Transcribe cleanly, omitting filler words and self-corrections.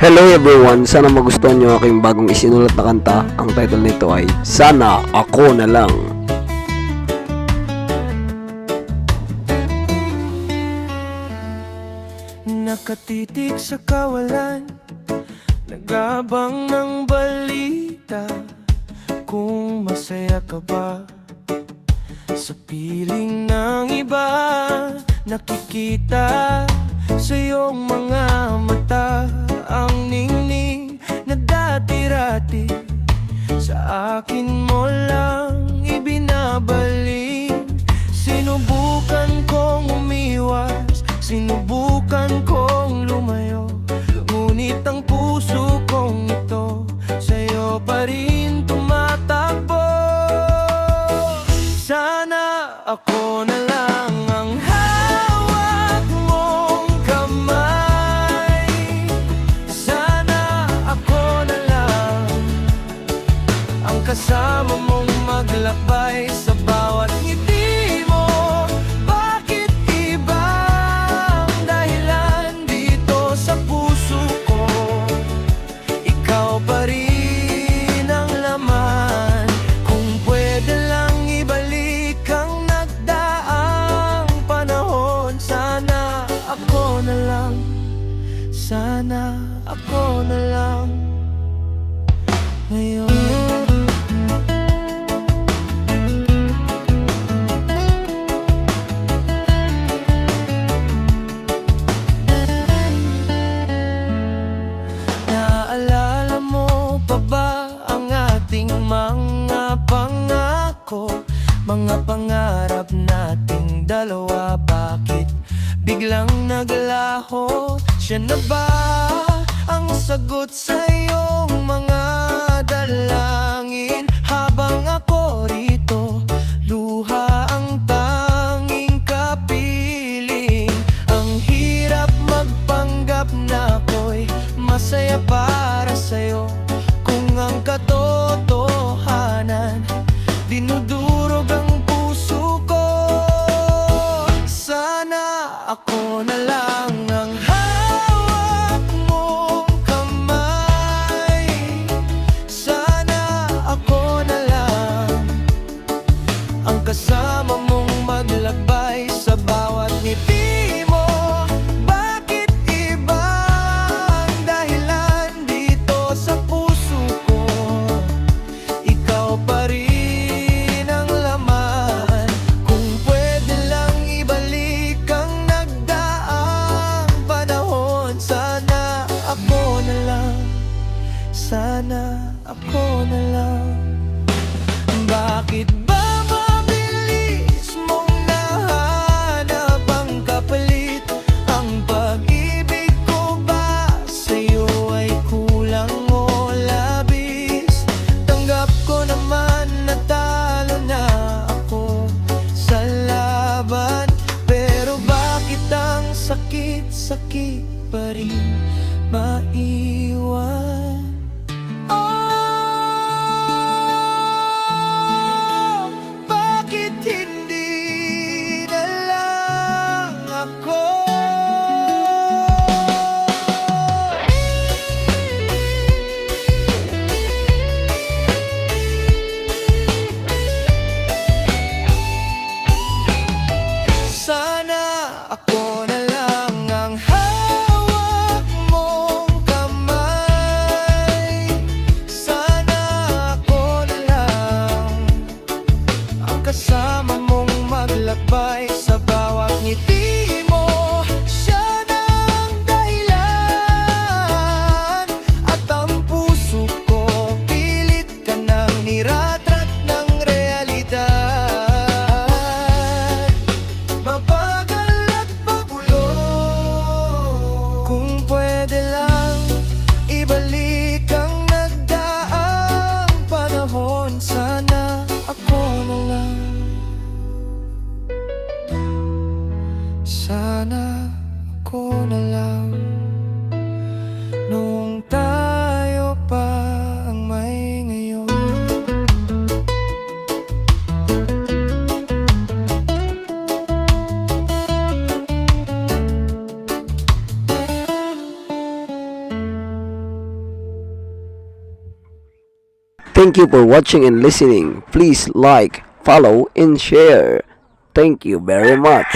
Hello everyone! Sana magustuhan nyo aking bagong isinulat na kanta. Ang title nito ay Sana Ako Na Lang. Nakatitig sa kawalan, nag-aabang ng balita. Kung masaya ka ba sa piling ng iba, nakikita sa iyong mga mata ang ningning na dati-rati sa akin mo lang ibinabalik. Sinubukan kong umiwas, sinubukan kong lumayo, ngunit ang puso kong ito sa'yo pa rin tumatakbo. Sana ako na lang ang hawak mong kamay. Sana ako na lang ang kasama mong maglakbay sa bawat ngiti mo. Bakit iba ang dahilan dito sa puso ko? Ikaw pa rin ang laman. Kung pwede lang ibalik ang nagdaang panahon, sana ako na lang, sana ako na lang ngayon. Naaalala mo pa ba ang ating mga pangako? Mga pangarap nating dalawa, bakit biglang naglaho? Siya na ba ang sagot sa iyong mga dalangin? Habang ako rito, luha ang tanging kapiling. Ang hirap magpanggap na ako'y masaya para sa'yo, kung ang katotohanan dinudurog ang puso ko. Sana ako na lang ang hawak mong kamay. Sana ako na lang ang kasama mong maglakbay sa bawat ngiti mo. Bakit iba ang dahilan dito sa puso ko? Ikaw pa rin ang laman. Kung pwede lang ibalik ang nagdaang panahon, sana ako na lang, sana ako na lang. Bakit ba mabilis mong nahanap ang kapalit? Ang pag-ibig ko ba sa'yo ay kulang o labis? Tanggap ko naman na talo na ako sa laban, pero bakit ang sakit-sakit pa rin maiwan? Oh, Thank you for watching and listening. Please like, follow, and share. Thank you very much.